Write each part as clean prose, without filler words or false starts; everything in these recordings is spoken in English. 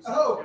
Oh!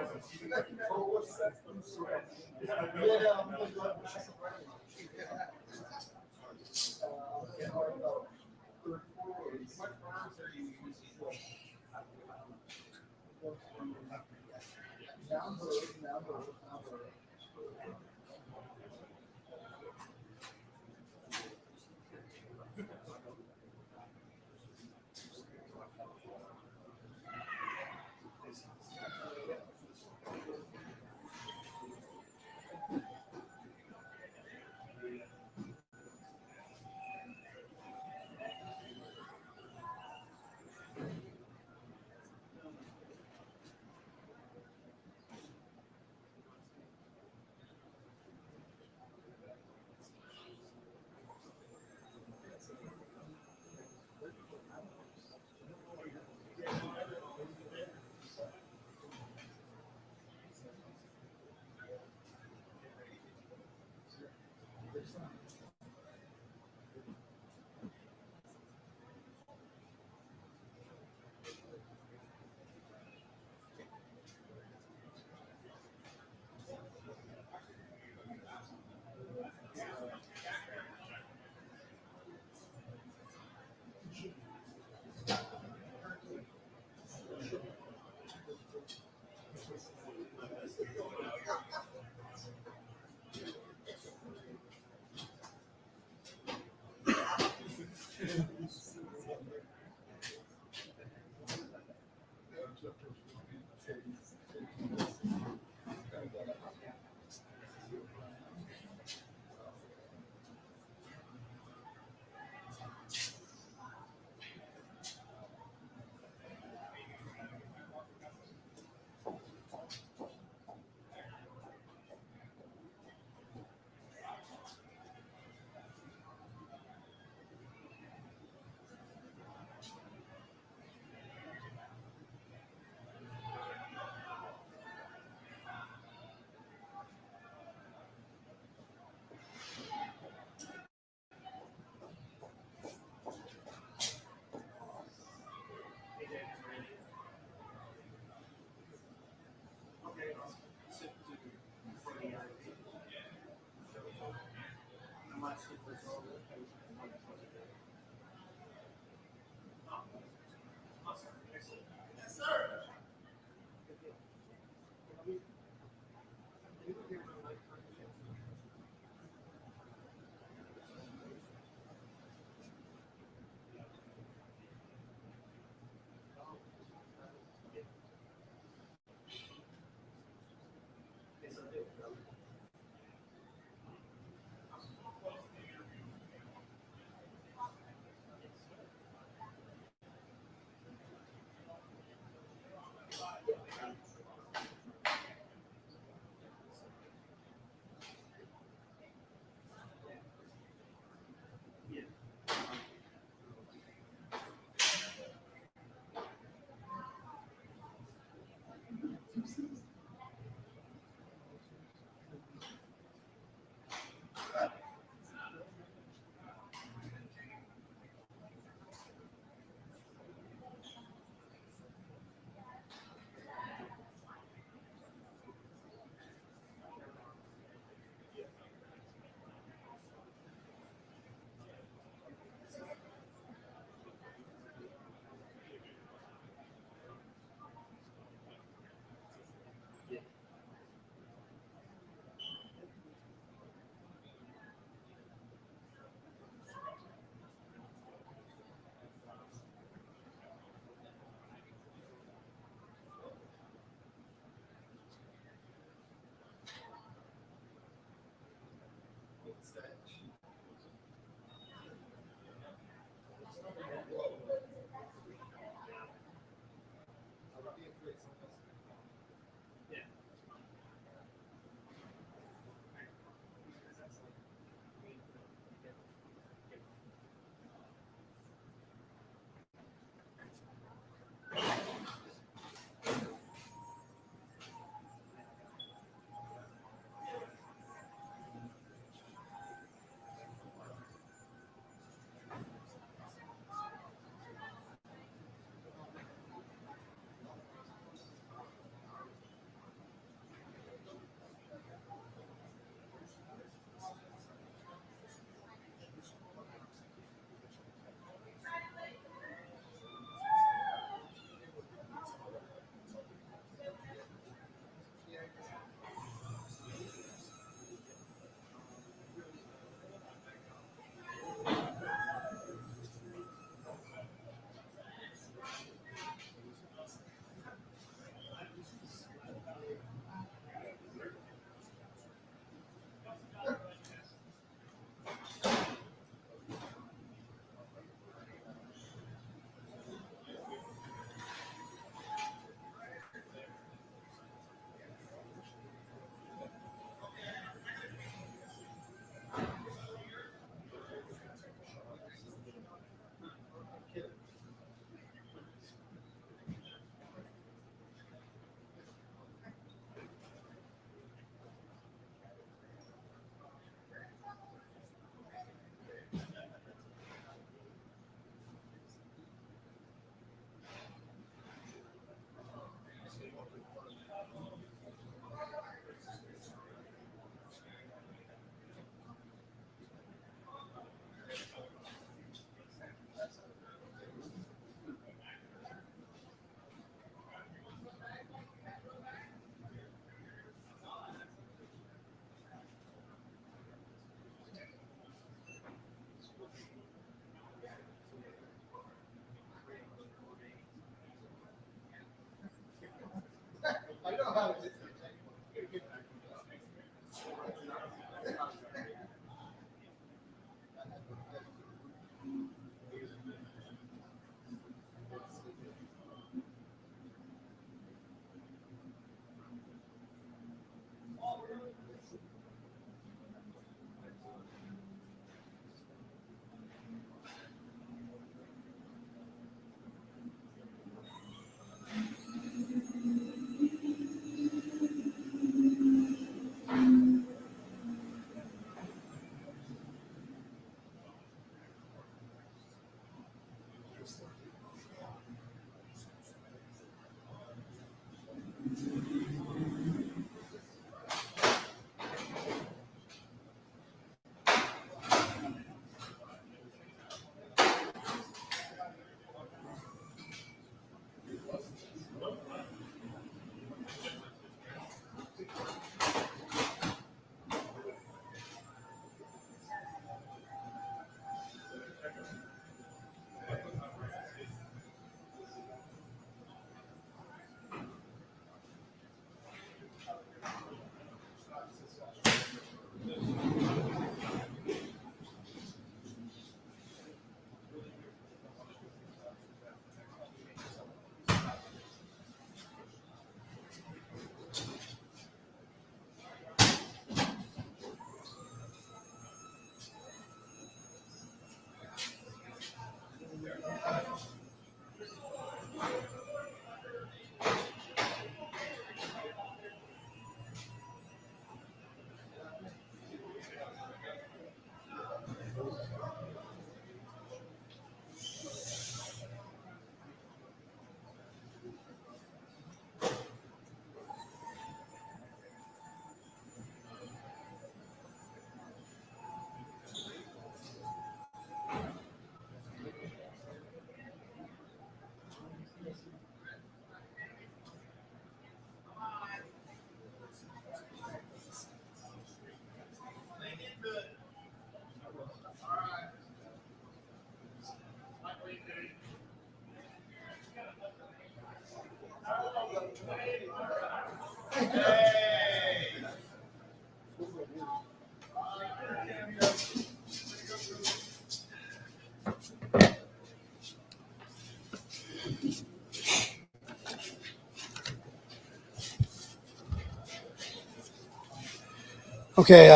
Okay,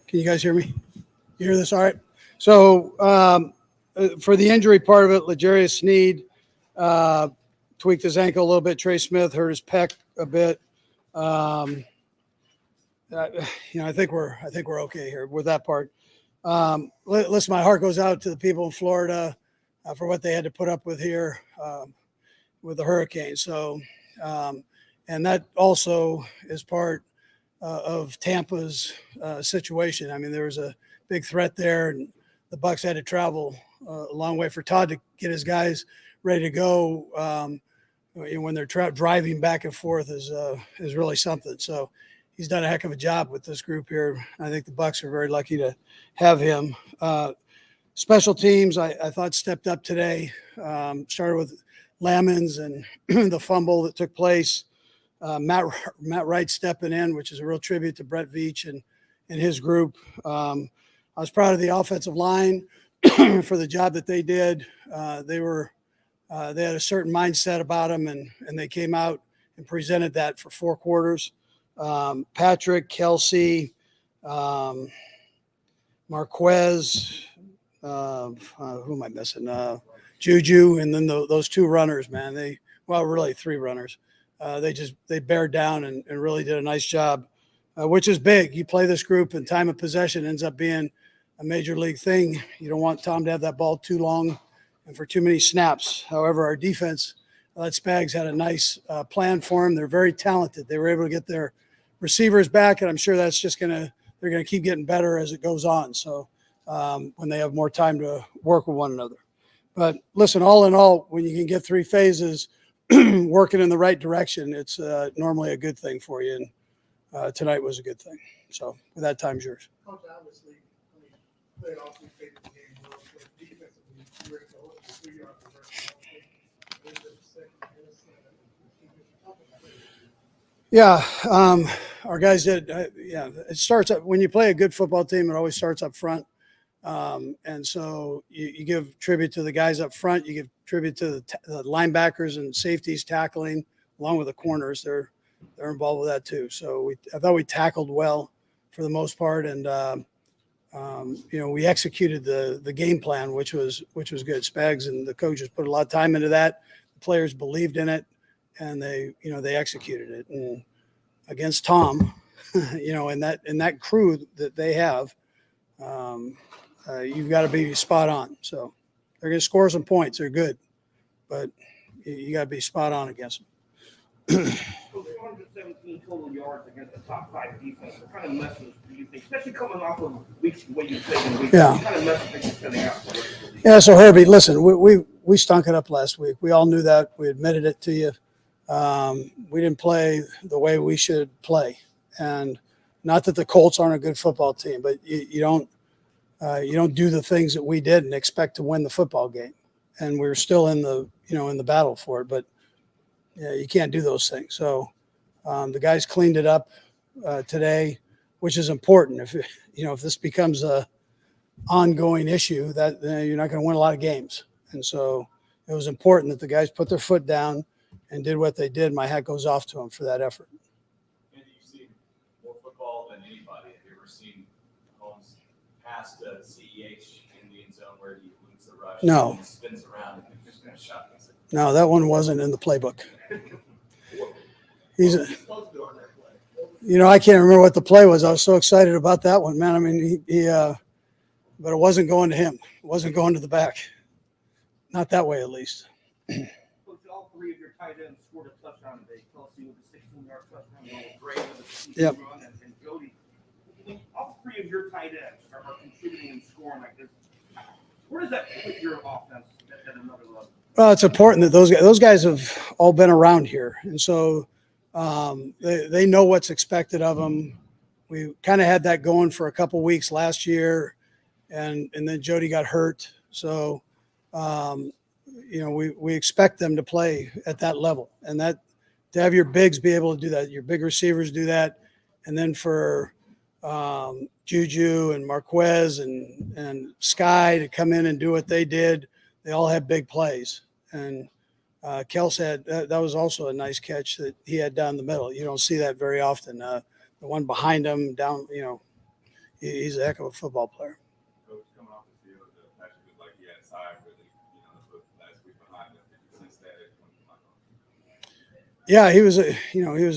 can you guys hear me? You hear this all right? So for the injury part of it, L'Jarius Sneed tweaked his ankle a little bit. Trey Smith hurt his pec a bit. I think we're okay here with that part. Listen, my heart goes out to the people in Florida for what they had to put up with here with the hurricane. So, and that also is part of Tampa's situation. I mean, there was a big threat there, and the Bucs had to travel a long way for Todd to get his guys ready to go. When they're driving back and forth is really something. So he's done a heck of a job with this group here. I think the Bucs are very lucky to have him. Special teams, I thought stepped up today. Started with Lamons and the fumble that took place. Matt Wright stepping in, which is a real tribute to Brett Veach and his group. I was proud of the offensive line for the job that they did. They had a certain mindset about them, and they came out and presented that for 4 quarters. Patrick, Kelsey, Marquez, who am I missing? Juju, and then those 2 runners, man. Really 3 runners. They bared down and really did a nice job, which is big. You play this group, and time of possession ends up being a major league thing. You don't want Tom to have that ball too long and for too many snaps. However, our defense, that Spags had a nice plan for him. They're very talented. They were able to get their receivers back, and I'm sure that's just they're going to keep getting better as it goes on. So when they have more time to work with one another. But listen, all in all, when you can get 3 phases working in the right direction, it's normally a good thing for you. And tonight was a good thing. So with that, time's yours. Coach, obviously, played all 3 phases of the game well, but defensively, you were able to hold it to 3 yards of Yeah, our guys did. It starts up when you play a good football team. It always starts up front, and so you give tribute to the guys up front. You give tribute to the linebackers and safeties tackling, along with the corners. They're involved with that too. So I thought we tackled well for the most part, and we executed the game plan, which was good. Spags and the coaches put a lot of time into that. The players believed in it, and they executed it. And against Tom, in that crew that they have, you've got to be spot on. So they're going to score some points. They're good, but you got to be spot on against them. 217 total yards against the top 5 defense. What kind of message do you think, especially coming off of weeks the way you played in weeks? Yeah. What kind of message are you sending out? Yeah. So Herbie, listen, we stunk it up last week. We all knew that. We admitted it to you. We didn't play the way we should play, and not that the Colts aren't a good football team, but you don't do the things that we did and expect to win the football game. And we're still in the battle for it, but you can't do those things. So the guys cleaned it up today, which is important. If this becomes a ongoing issue, that you're not going to win a lot of games. And so it was important that the guys put their foot down and did what they did. My hat goes off to them for that effort. Andy, you've seen more football than anybody. Have you ever seen Holmes pass to CEH in the end zone where he loops the rush? No. And spins around and just kind of shotguns it? No, that one wasn't in the playbook. I can't remember what the play was. I was so excited about that one, man. I mean, but it wasn't going to him. It wasn't going to the back. Not that way, at least. Coach, all 3 of your tight ends scored a touchdown today. Kelsey with a 16-yard touchdown, along with Gray with a 16 run, and Jody. All 3 of your tight ends are contributing and scoring like this. Where does that put your offense at another level? Well, it's important that those guys have all been around here, and so they know what's expected of them. We kind of had that going for a couple weeks last year, and then Jody got hurt. So, we expect them to play at that level, and that to have your bigs be able to do that, your big receivers do that, and then for Juju and Marquez and Sky to come in and do what they did, they all had big plays. And Kels had that was also a nice catch that he had down the middle. You don't see that very often. The one behind him down, he's a heck of a football player. Coach, coming off the field, Patrick looked like he had time really, put last week behind him. Did you sense that? Yeah, he was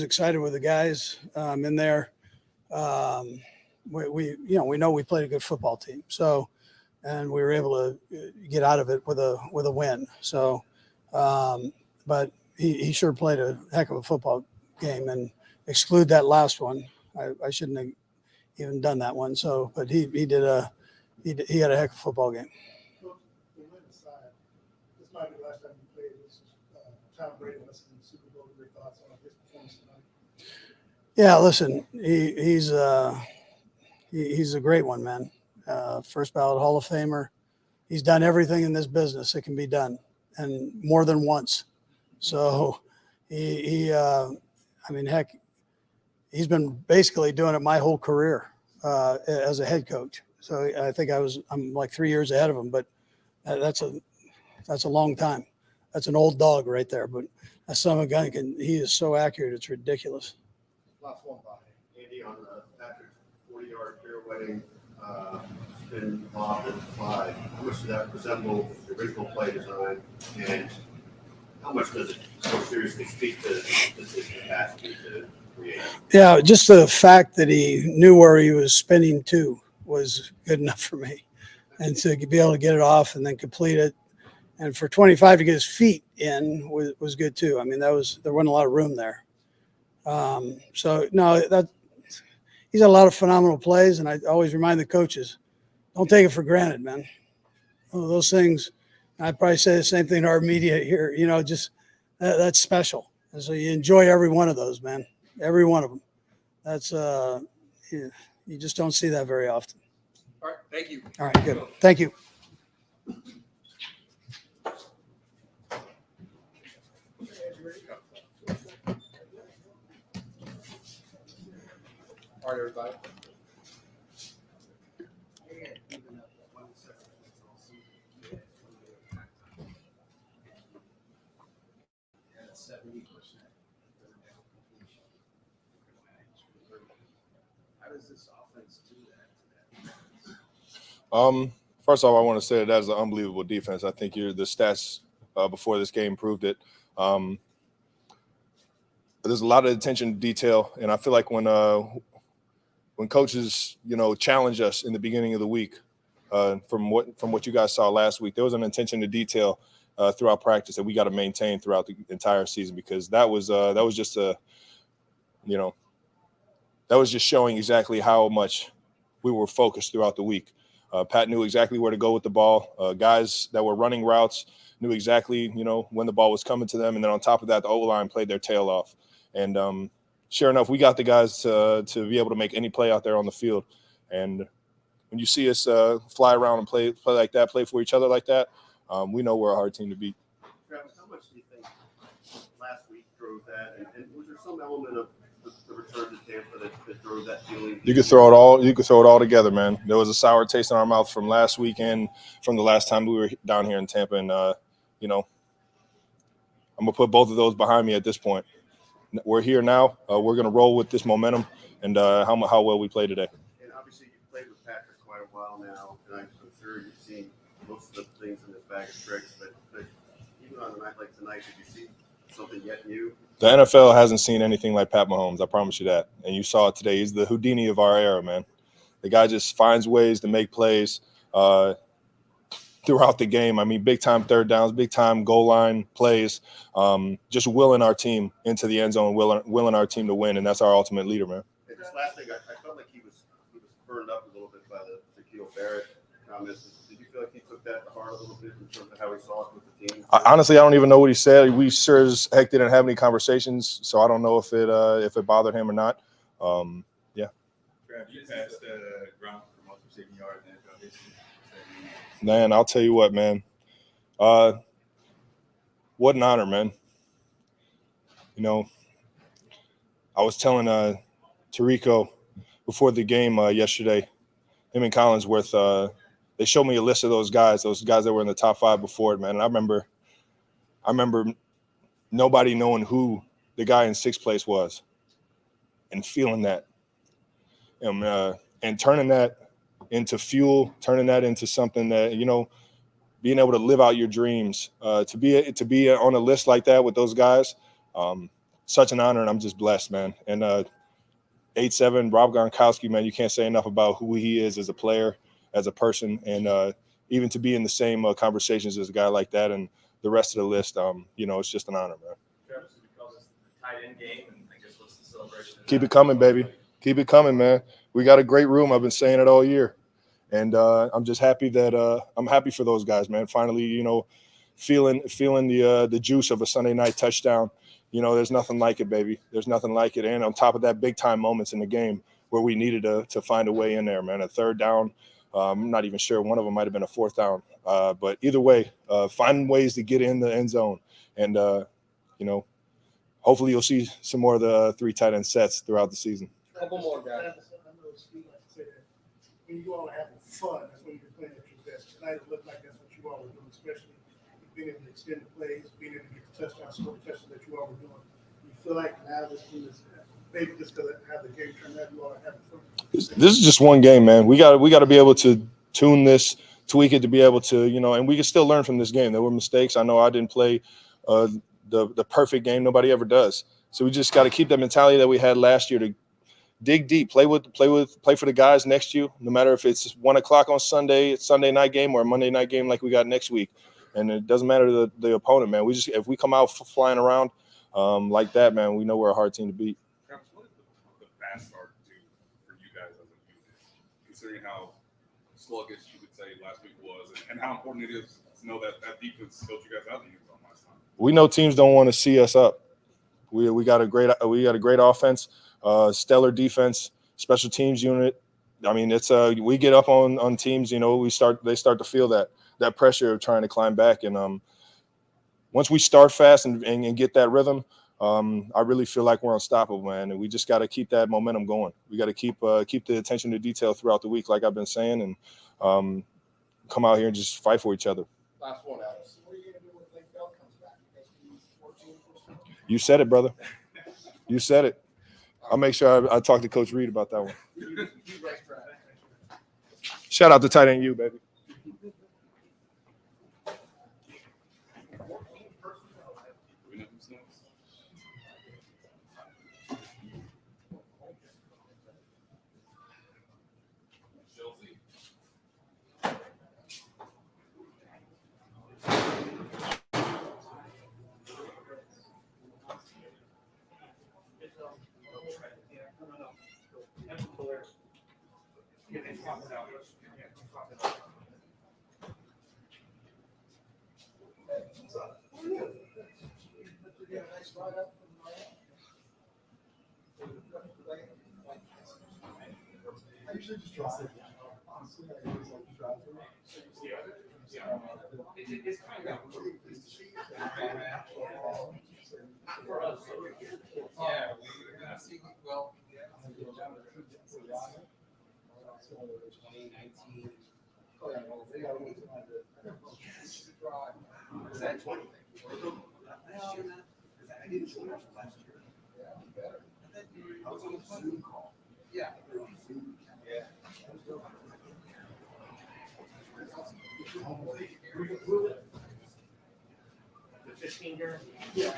excited with the guys in there. We know we played a good football team, so, and we were able to get out of it with a win. So, but he sure played a heck of a football game, and exclude that last one. I shouldn't have even done that one. So, but he had a heck of a football game. Coach, the win aside, this might be the last time you played. This is Tom Brady listening to the Super Bowl. Your thoughts on his performance tonight? Yeah, listen, he's a great one, man. First ballot Hall of Famer. He's done everything in this business that can be done, and more than once. So heck, he's been basically doing it my whole career as a head coach. So I think I'm like 3 years ahead of him, but that's a long time. That's an old dog right there. But that son of a gun he is so accurate, it's ridiculous. Last one by Andy on Patrick's 40-yard pirouetting spin lob and slide. How much does that resemble the original play design, and how much does it so seriously speak to his capacity to create? Yeah, just the fact that he knew where he was spinning to was good enough for me, and to be able to get it off and then complete it, and for 25 to get his feet in was good too. I mean, there wasn't a lot of room there. So no, he's had a lot of phenomenal plays, and I always remind the coaches, don't take it for granted, man. Those things, I'd probably say the same thing to our media here, just that's special. And so you enjoy every one of those, man, every one of them. That's, you just don't see that very often. All right, thank you. All right, good. Thank you. All right, everybody. How does this offense do that? First off, I want to say that is an unbelievable defense. I think the stats before this game proved it. There's a lot of attention to detail, and I feel like when coaches, challenge us in the beginning of the week, from what you guys saw last week, there was an attention to detail throughout practice that we got to maintain throughout the entire season, because that was just showing exactly how much we were focused throughout the week. Pat knew exactly where to go with the ball. Guys that were running routes knew exactly, when the ball was coming to them. And then on top of that, the O-line played their tail off. And sure enough, we got the guys to be able to make any play out there on the field. And when you see us fly around and play like that, play for each other like that, we know we're a hard team to beat. Travis, how much do you think last week drove that? And was there some element of the return to Tampa that drove that feeling? You could throw it all together, man. There was a sour taste in our mouth from last weekend, from the last time we were down here in Tampa, and I'm gonna put both of those behind me at this point. We're here now. We're gonna roll with this momentum and how well we play today. And obviously, you've played with Patrick quite a while now, and I'm sure you've seen most of the things in this bag of tricks. But even on a night like tonight, did you see something yet new? The NFL hasn't seen anything like Pat Mahomes. I promise you that. And you saw it today. He's the Houdini of our era, man. The guy just finds ways to make plays throughout the game. I mean, big-time third downs, big-time goal line plays, just willing our team into the end zone, willing our team to win, and that's our ultimate leader, man. And this last thing, I felt like he was burned up a little bit by the Shaquille Barrett comments. Did you feel like he took that to heart a little bit in terms of how he saw it with the team? Honestly, I don't even know what he said. We sure as heck didn't have any conversations, so I don't know if it bothered him or not. Yeah. Trav, you passed ground for most receiving yards in NFL history. Man, I'll tell you what, man. What an honor, man. I was telling Tarico before the game yesterday, him and Collinsworth, they showed me a list of those guys that were in the top 5 before it, man. And I remember nobody knowing who the guy in 6th place was and feeling that. And turning that into fuel, turning that into something that, you know, being able to live out your dreams, to be on a list like that with those guys, such an honor, and I'm just blessed, man. And 8-7, Rob Gronkowski, man, you can't say enough about who he is as a player, as a person, and even to be in the same conversations as a guy like that and the rest of the list, you know, it's just an honor, man. Travis, we call this the tight end game, and I guess what's the celebration? Keep it coming, baby. Keep it coming, man. We got a great room. I've been saying it all year. And I'm just happy that I'm happy for those guys, man. Finally, you know, feeling the juice of a Sunday night touchdown. You know, there's nothing like it, baby. There's nothing like it. And on top of that, big time moments in the game where we needed to find a way in there, man. A 3rd down. I'm not even sure. One of them might have been a 4th down. But either way, finding ways to get in the end zone. And, you know, hopefully you'll see some more of the 3 tight end sets throughout the season. Couple more guys. I know Steve likes to say that when you all are having fun, that's when you're playing at your best. Tonight it looked like that's what you all were doing, especially being able to extend the plays, being able to get the touchdown, score the touchdown that you all were doing. You feel like now this team is maybe just to have the game turned out, you all are having fun. This is just one game, man. We got to be able to tune this, tweak it to be able to, you know, and we can still learn from this game. There were mistakes. I know I didn't play the perfect game. Nobody ever does. So we just got to keep that mentality that we had last year to dig deep, play for the guys next to you, no matter if it's 1 o'clock on Sunday, it's Sunday night game or a Monday night game like we got next week. And it doesn't matter the opponent, man. If we come out flying around like that, man, we know we're a hard team to beat. Travis, what did the fast start do for you guys as a unit, considering how sluggish you would say last week was, and how important it is to know that defense helped you guys out in the end zone last time? We know teams don't want to see us up. We got a great offense, stellar defense, special teams unit. I mean, it's we get up on teams, you know, they start to feel that pressure of trying to climb back. And once we start fast and get that rhythm, I really feel like we're unstoppable, man. And we just got to keep that momentum going. We got to keep the attention to detail throughout the week, like I've been saying, and come out here and just fight for each other. Last one, Alex. What are you going to do when Lake Bell comes back? You said it, brother. You said it. I'll make sure I talk to Coach Reed about that one. Shout out to tight end you, baby. I usually just drive. Honestly, I always like to drive through. It's kind of for us. Yeah. Well, is that 20? I didn't see much last year. I was on the Zoom call. Yeah. The 15 here? Yeah.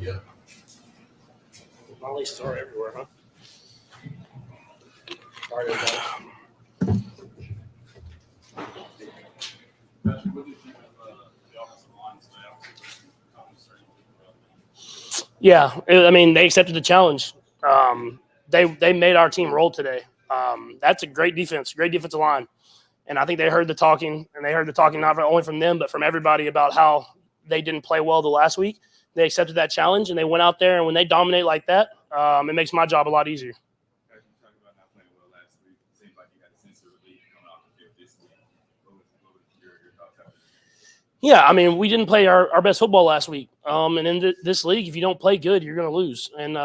Yeah. Molly Star everywhere, huh? Patrick, what did you think of the offensive line today? Yeah, I mean, they accepted the challenge. They made our team roll today. That's a great defense, great defensive line. And I think they heard the talking, and they heard the talking not only from them, but from everybody about how they didn't play well the last week. They accepted that challenge, and they went out there, and when they dominate like that, it makes my job a lot easier. As you talked about not playing well last week, it seems like Yeah, I mean, we didn't play our best football last week. And in this league, if you don't play good, you're going to lose. And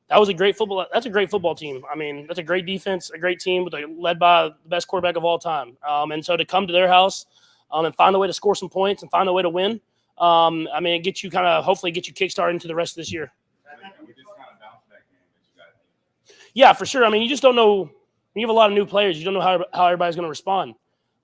that was a great football. That's a great football team. I mean, that's a great defense, a great team led by the best quarterback of all time. And so to come to their house and find a way to score some points and find a way to win, I mean, it gets you hopefully get you kickstarted into the rest of this year. We just kind of bounced back game that you guys need. Yeah, for sure. I mean, you just don't know. When you have a lot of new players, you don't know how everybody's going to respond.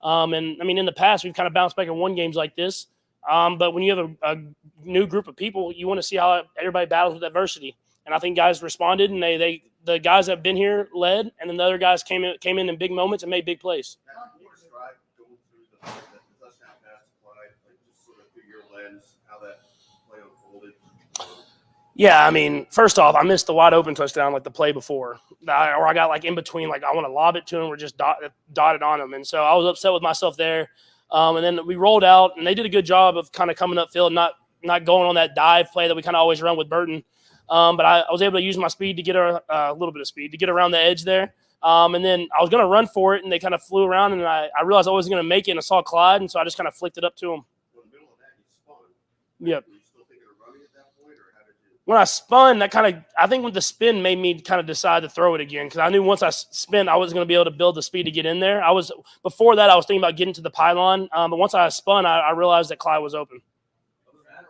And I mean, in the past, we've kind of bounced back and won games like this. But when you have a new group of people, you want to see how everybody battles with adversity. And I think guys responded, and the guys that have been here led, and then the other guys came in big moments and made big plays. How do you describe going through the touchdown pass play, like just sort of through your lens, how that play unfolded? Yeah, I mean, first off, I missed the wide open touchdown like the play before, or I got like in between, like I want to lob it to him or just dotted on him, and so I was upset with myself there. And then we rolled out, and they did a good job of kind of coming upfield, not going on that dive play that we kind of always run with Burton. But I was able to use my speed to get a little bit of speed to get around the edge there. And then I was going to run for it, and they kind of flew around, and I realized I wasn't going to make it, and I saw Clyde, and so I just kind of flicked it up to him. In the middle of that, you spun. Yep. Were you still thinking of running at that point, or how did you? When I spun, I think when the spin made me kind of decide to throw it again, because I knew once I spin, I was going to be able to build the speed to get in there. Before that, I was thinking about getting to the pylon, but once I spun, I realized that Clyde was open. Other than that,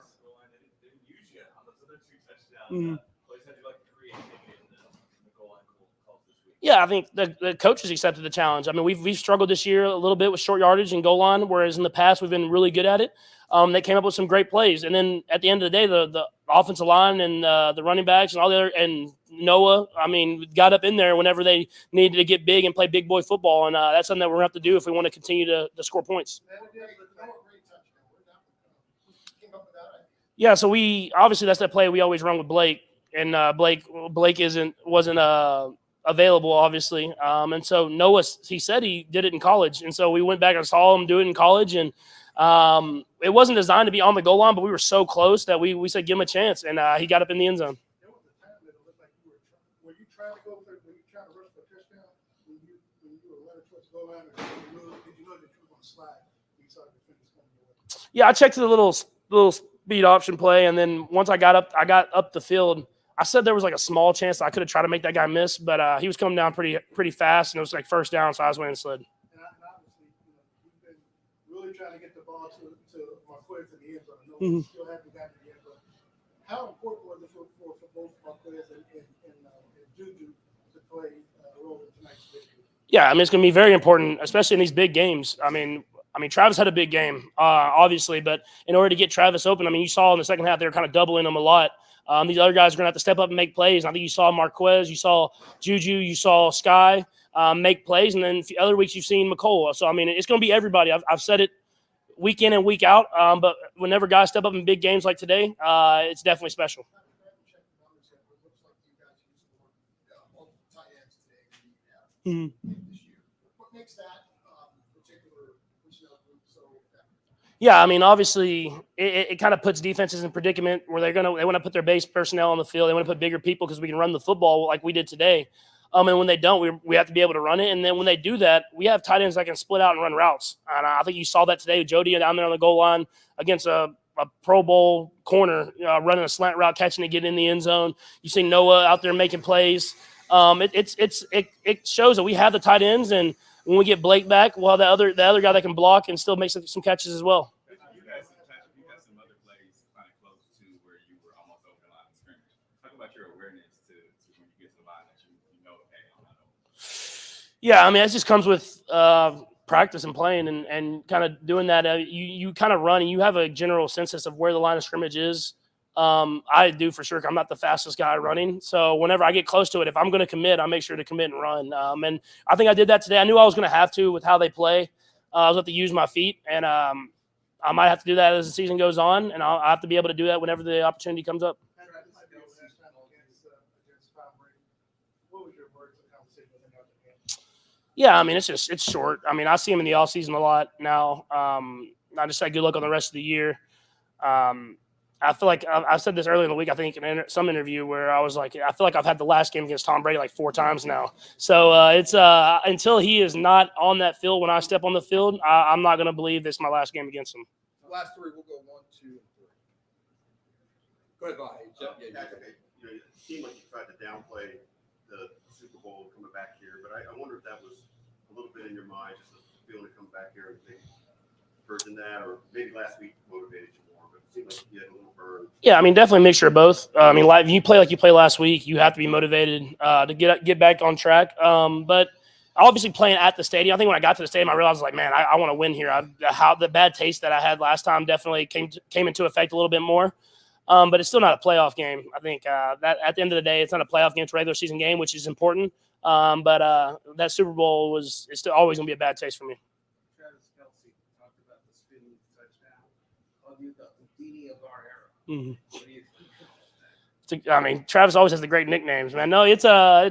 they didn't use you on those other two touchdowns. Mhm. Plays had you like creativity in the goal line calls this week. Yeah, I think the coaches accepted the challenge. I mean, we've struggled this year a little bit with short yardage and goal line, whereas in the past we've been really good at it. They came up with some great plays, and then at the end of the day, the offensive line and the running backs and all the other and Noah, I mean, got up in there whenever they needed to get big and play big boy football, and that's something that we're going to have to do if we want to continue to score points. Yeah, so we obviously that's that play we always run with Blake, and Blake wasn't available obviously, and so Noah, he said he did it in college, and so we went back and saw him do it in college, and it wasn't designed to be on the goal line, but we were so close that we said give him a chance, and he got up in the end zone. There was a time that it looked like were you trying to rush for a touchdown, when you were running towards the goal line, or did you know that you were going to slide when you saw the defenders coming your way? Yeah, I checked the little speed option play, and then once I got up the field, I said there was like a small chance that I could have tried to make that guy miss, but he was coming down pretty fast, and it was like first down, so I was waiting and slid. And obviously, you've been really trying to get the ball to Marquez in the end zone. I know we still haven't gotten it yet, but how important was it for both Marquez and Juju to play a role in tonight's victory? Yeah, I mean, it's going to be very important, especially in these big games. I mean, Travis had a big game, obviously, but in order to get Travis open, I mean, you saw in the second half they were kind of doubling him a lot. These other guys are going to have to step up and make plays. I think you saw Marquez, you saw Juju, you saw Sky make plays, and then other weeks you've seen McCole. So, I mean, it's going to be everybody. I've said it week in and week out, but whenever guys step up in big games like today, it's definitely special. What makes that particular personnel group so effective? Yeah, I mean, obviously, it kind of puts defenses in predicament where they want to put their base personnel on the field. They want to put bigger people because we can run the football like we did today. And when they don't, we have to be able to run it. And then when they do that, we have tight ends that can split out and run routes. And I think you saw that today with Jody down there on the goal line against a Pro Bowl corner, running a slant route, catching it, getting in the end zone. You see Noah out there making plays. It shows that we have the tight ends, and when we get Blake back, we'll have the other guy that can block and still make some catches as well. You got some other plays kind of close to where you were almost over the line of scrimmage. Talk about your awareness to when you get to the line that you know, hey, I'm not over. Yeah, I mean, it just comes with practice and playing and kind of doing that. You kind of run and you have a general census of where the line of scrimmage is. I do for sure. I'm not the fastest guy running. So whenever I get close to it, if I'm going to commit, I make sure to commit and run. And I think I did that today. I knew I was going to have to with how they play. I was going to use my feet, and I might have to do that as the season goes on, and I'll have to be able to do that whenever the opportunity comes up. What was your words of conversation with him after the game? Yeah, I mean, it's short. I mean, I see him in the offseason a lot now. I just say good luck on the rest of the year. I feel like I said this earlier in the week, I think, in some interview where I was like, I feel like I've had the last game against Tom Brady like 4 times now. So it's until he is not on that field when I step on the field, I'm not going to believe this is my last game against him. last three, we'll go 1, 2, and 3. Go ahead, Vahe. Yeah, That's okay. You know, it seemed like you tried to downplay the Super Bowl coming back here, but I wonder if that was a little bit in your mind, just a feeling to come back here and think version that, or maybe last week motivated you more, but it seemed like you had a little burn. Yeah, I mean, definitely a mixture of both. I mean, like, if you play like you played last week, you have to be motivated to get back on track. But obviously playing at the stadium, I think when I got to the stadium, I realized, like, man, I want to win here. How the bad taste that I had last time definitely came into effect a little bit more. But it's still not a playoff game. I think that at the end of the day, it's not a playoff game. It's a regular season game, which is important. But that Super Bowl is still always going to be a bad taste for me. Travis Kelce talked about the spinning touchdown. Called you the Houdini of our era. Mm-hmm. What do you think? I mean, Travis always has the great nicknames, man. No, it's I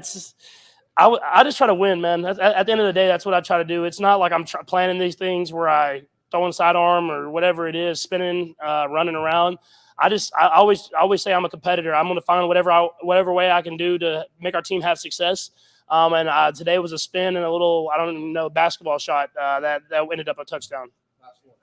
just try to win, man. At the end of the day, that's what I try to do. It's not like I'm planning these things where I throwing sidearm or whatever it is, spinning, running around. I always say I'm a competitor. I'm going to find whatever way I can do to make our team have success. And today was a spin and a little, I don't even know, basketball shot that ended up a touchdown. Last one.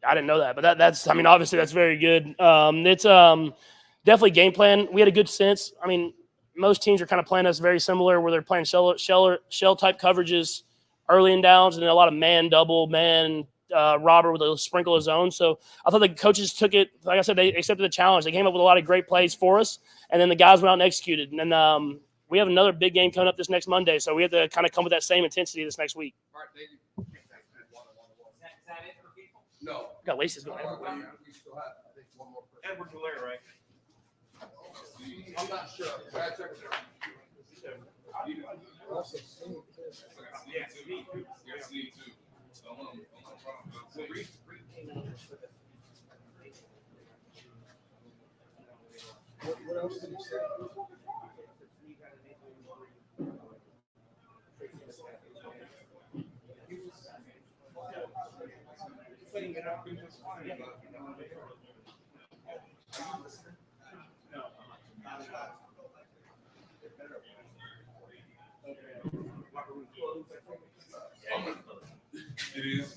I didn't know that, but that's I mean, obviously that's very good. It's definitely game plan. We had a good sense. I mean, most teams are kind of playing us very similar, where they're playing shell type coverages early in downs, and then a lot of man double, man robber with a sprinkle of zone. So I thought the coaches took it. Like I said, they accepted the challenge. They came up with a lot of great plays for us, and then the guys went out and executed. And then we have another big game coming up this next Monday, so we have to kind of come with that same intensity this next week. All right, thank you. Is that it for people? No. Got laces going. We still have, I think, one more person. Edward Delaire, right? I'm not sure. Bad check. Yeah, so me too. Yes, me too. Don't want to So Reed came in and said that. What else did you say? Putting it up, it was fine. Yeah. It is. So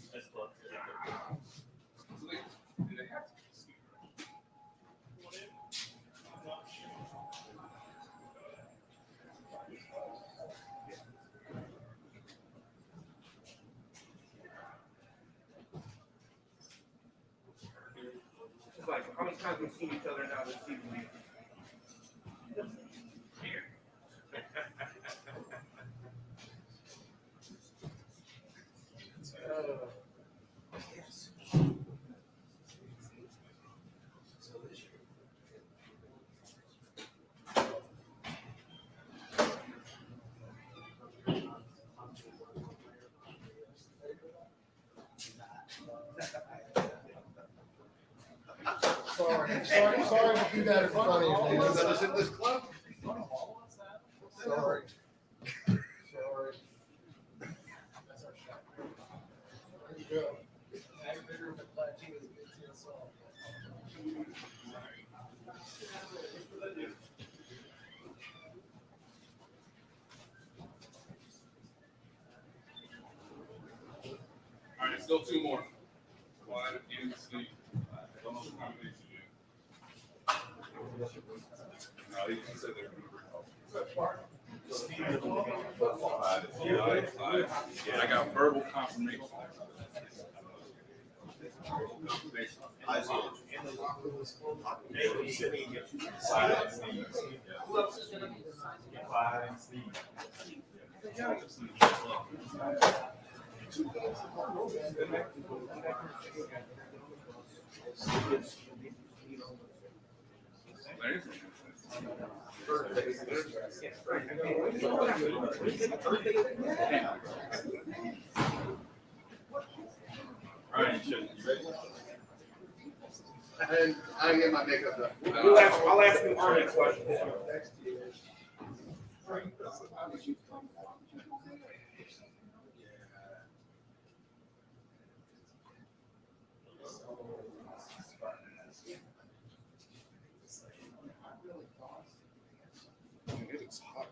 they have to. It's like, how many times we've seen each other now this season? Sorry to do that in front of you. Is that us in this club? Sorry. That's our shot. There you go. All right, still two more. Wide in the sleep. Don't know the combination yet. No, he said they're going to I got verbal confirmation. All right, you ready? And I didn't get my makeup done. I'll ask you Arnie a question. It's hot.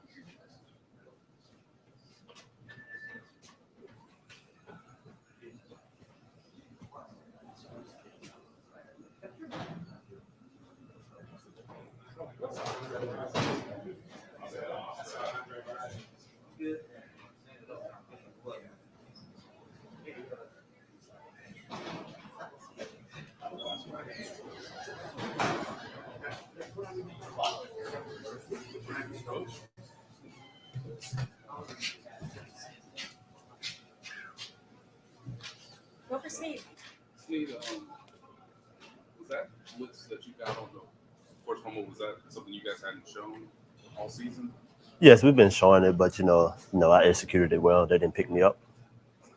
need was that blitz that you got on the first fumble? Was that something you guys hadn't shown all season? Yes, we've been showing it, but I executed it well. They didn't pick me up.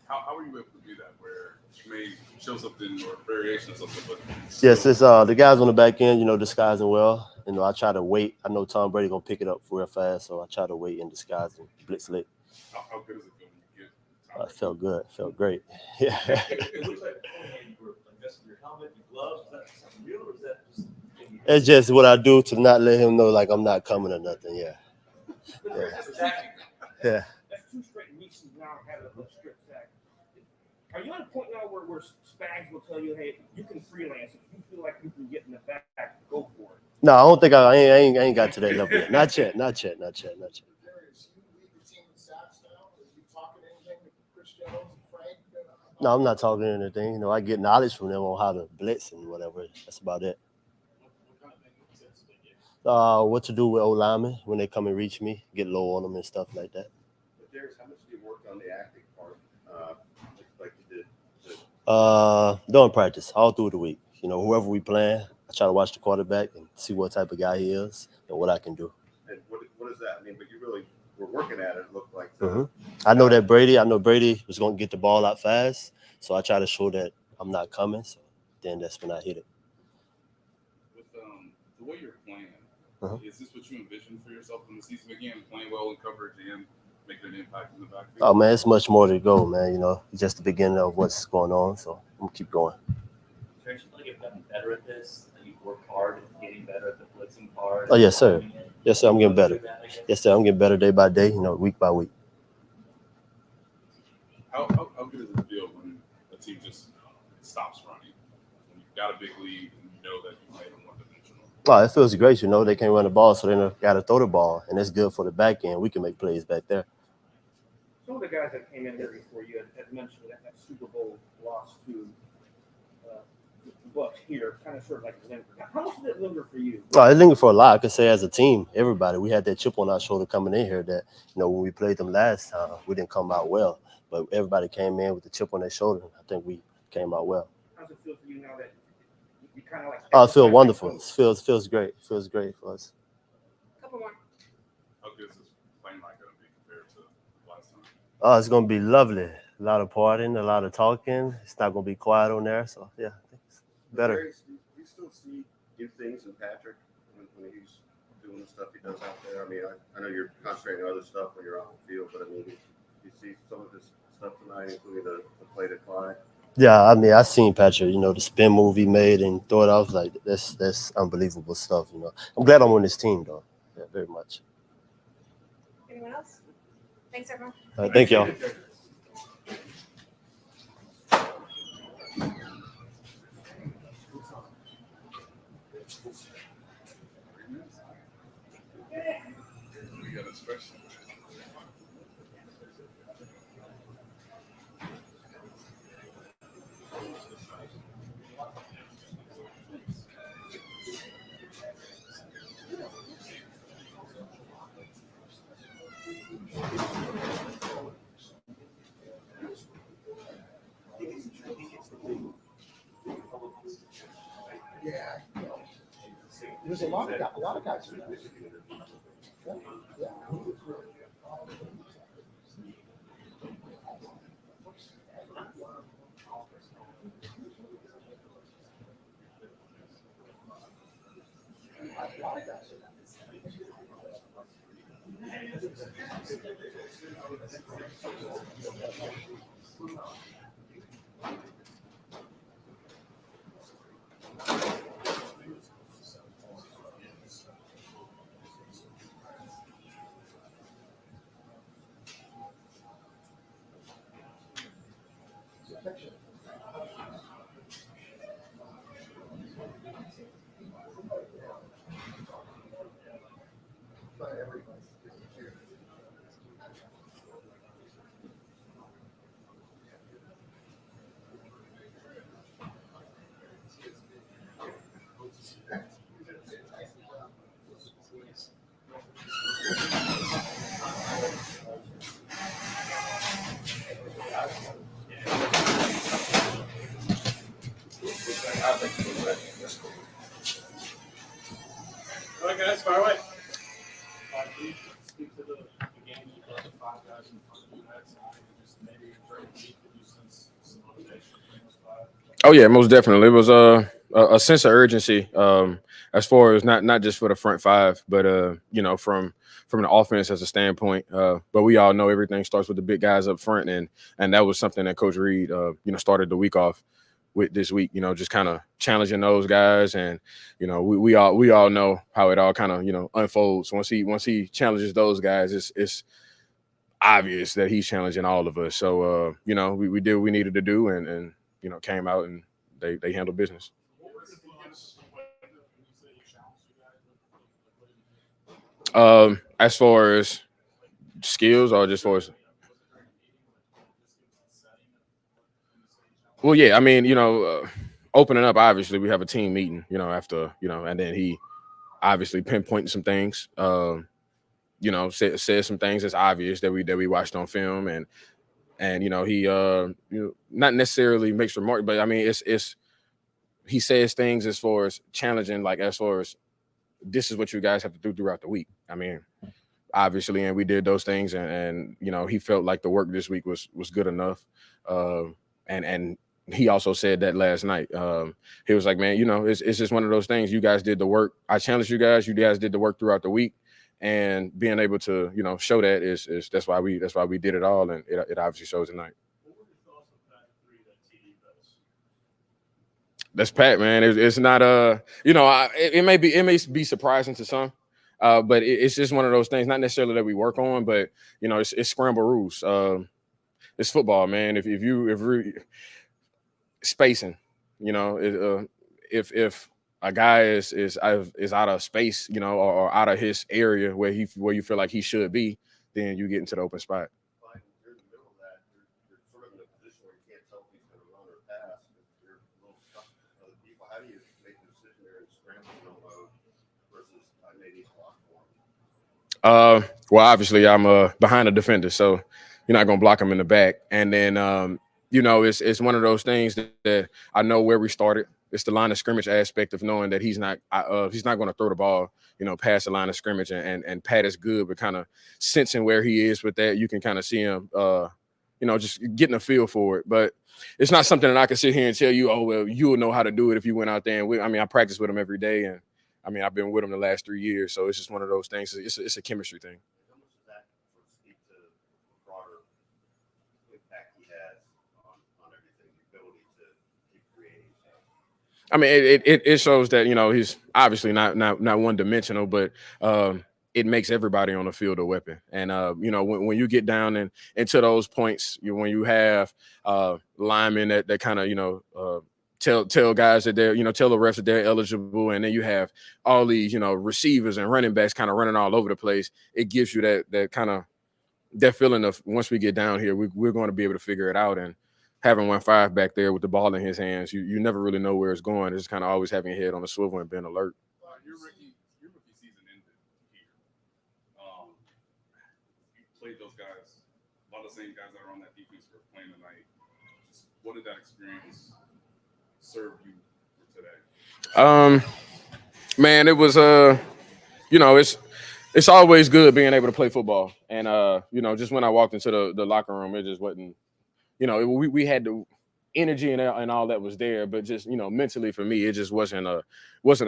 How were you able to do that? Where you may show something or variation of something, but Yes, it's the guys on the back end, disguising well. I try to wait. I know Tom Brady gonna pick it up real fast, so I try to wait and disguise and blitz late. how good is it feel when you get Tom It felt good. It felt great. Yeah. It looks like you were investing your helmet, your gloves. Is that something real, or is that just? It's just what I do to not let him know like I'm not coming or nothing. Yeah. Yeah. That's 2 straight weeks you've now had a strip sack. Are you at a point now where Spags will tell you, hey, you can freelance. If you feel like you can get in the back, go for it? No, I don't think I ain't got to that level yet. Not yet. Darius, you lead the team in sacks now. Are you talking anything with Chris Jones and Frank? No, I'm not talking anything. I get knowledge from them on how to blitz and whatever. That's about it. What to do with old linemen when they come and reach me, get low on them and stuff like that. But Darius, how much do you work on the acting part, like you did? During practice, all through the week. Whoever we playing, I try to watch the quarterback and see what type of guy he is and what I can do. And what does that mean? But you really were working at it. It looked like. I know Brady was going to get the ball out fast, so I try to show that I'm not coming. So then that's when I hit it. With the way you're playing, is this what you envisioned for yourself in the season again? Playing well in coverage and making an impact in the backfield? Oh man, it's much more to go, man. It's just the beginning of what's going on, so I'm gonna keep going. Terrence, you feel like you've gotten better at this? That you've worked hard at getting better at the blitzing part? Oh yes, sir. Yes, sir. I'm getting better. Yes, sir. I'm getting better day by day. Week by week. How good does it feel when a team just stops running? When you've got a big lead and you know that you made them one-dimensional. Oh, it feels great. They can't run the ball, so they got to throw the ball, and it's good for the back end. We can make plays back there. Some of the guys that came in here before you had mentioned that Super Bowl loss to the Bucs here, kind of sort of like linger. How much did it linger for you? Oh, it lingered for a lot. I could say as a team, everybody, we had that chip on our shoulder coming in here that, when we played them last time, we didn't come out well. But everybody came in with the chip on their shoulder. I think we came out well. How's it feel for you now that you kind of like? Oh, it feels wonderful. It feels great. It feels great for us. Couple more. How good is this playing like going to be compared to last time? Oh, it's going to be lovely. A lot of partying, a lot of talking. It's not going to be quiet on there. So, yeah, I think it's better. Darius, do you still see new things in Patrick when he's doing the stuff he does out there? I mean, I know you're concentrating on other stuff when you're on the field, but I mean, you see some of this stuff tonight, including the play to Clyde? Yeah, I mean, I seen Patrick, the spin move he made and throw it off. Like, that's unbelievable stuff, I'm glad I'm on this team, though. Yeah, very much. Anyone else? Thanks, everyone. All right, thank y'all. We got a special. Yeah. There's a lot of guys. Yeah. All right, guys, fire away. Speak to the game you got the 5 guys in front of you that side, and just maybe during the week that you sense some motivation from those 5. Oh yeah, most definitely. It was a sense of urgency as far as not just for the front 5, but from the offense as a standpoint. But we all know everything starts with the big guys up front, and that was something that Coach Reed started the week off with this week. Just kind of challenging those guys, and we all know how it all kind of unfolds once he challenges those guys. It's obvious that he's challenging all of us. So we did what we needed to do, and came out and they handled business. As far as skills, or just for as well, yeah. I mean, opening up. Obviously, we have a team meeting. After and then he obviously pinpointed some things. Said some things that's obvious that we watched on film, and he not necessarily makes remarks, but I mean it's he says things as far as challenging, like as far as this is what you guys have to do throughout the week. I mean, obviously, and we did those things, and he felt like the work this week was good enough, and he also said that last night. He was like, man, it's just one of those things. You guys did the work. I challenged you guys. You guys did the work throughout the week. And being able to, show that is that's why we did it all, and it obviously shows tonight. That's Pat, man. It's not it may be surprising to some, but it's just one of those things. Not necessarily that we work on, but it's scramble rules. It's football, man. If spacing, if a guy is out of space, or out of his area where you feel like he should be, then you get into the open spot. You're in the middle of that. You're sort of in a position where you can't tell if he's going to run or pass. You're a little stuck with other people. How do you make the decision there in scramble mode versus I may need to block for him? Well, obviously I'm behind the defender, so you're not gonna block him in the back. And then it's one of those things that I know where we started. It's the line of scrimmage aspect of knowing that he's not going to throw the ball, past the line of scrimmage, and Pat is good, but kind of sensing where he is with that. You can kind of see him, just getting a feel for it. But it's not something that I can sit here and tell you, oh, well, you would know how to do it if you went out there. And I practice with him every day, and I've been with him the last 3 years. So it's just one of those things. It's a chemistry thing. How much does that sort of speak to the broader impact he has on everything, the ability to keep creating? I mean, it shows that he's obviously not one dimensional, but it makes everybody on the field a weapon. And when you get down and into those points, when you have linemen that kind of tell guys that they're tell the refs that they're eligible, and then you have all these receivers and running backs kind of running all over the place. It gives you that kind of that feeling of once we get down here, we're going to be able to figure it out. And having 1-5 back there with the ball in his hands, you never really know where it's going. It's kind of always having your head on the swivel and being alert. Your rookie season ended here. You played those guys, a lot of the same guys that are on that defense were playing tonight. Just what did that experience serve you for today? Man, it was it's always good being able to play football. And just when I walked into the locker room, it just wasn't. We had the energy and all that was there, but just mentally for me, it just wasn't a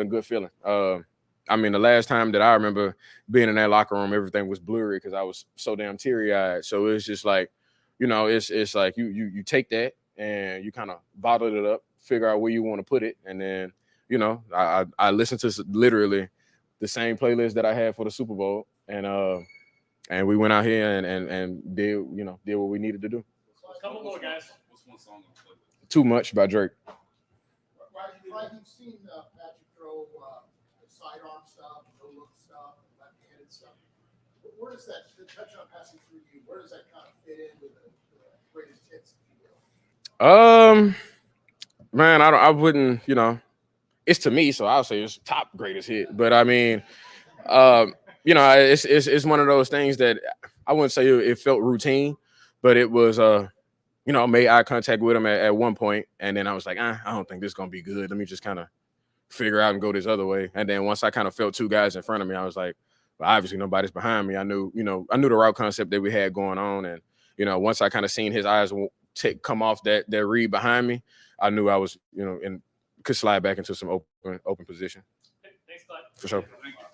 good feeling. The last time that I remember being in that locker room, everything was blurry because I was so damn teary-eyed. So it's just like, it's like you take that and you kind of bottle it up, figure out where you want to put it, and then I listened to literally the same playlist that I had for the Super Bowl, and we went out here and did what we needed to do. Couple more, guys. What's one song on the playlist? Too Much by Drake. Right, you've seen Patrick throw sidearm stuff, no-look stuff, left-handed stuff. Where does that, the touchdown passing through you, where does that kind of fit in with the greatest hits, if you will? Man, I wouldn't, it's to me, so I'll say it's top greatest hit. But I mean, it's one of those things that I wouldn't say it felt routine, but it was you know, made eye contact with him at one point, and then I was like, I don't think this is gonna be good. Let me just kind of figure out and go this other way. And then once I kind of felt two guys in front of me, I was like, well, obviously nobody's behind me. I knew the route concept that we had going on, and once I kind of seen his eyes come off that read behind me, I knew I was, and could slide back into some open position. Thanks, Clyde. For sure. Thank you.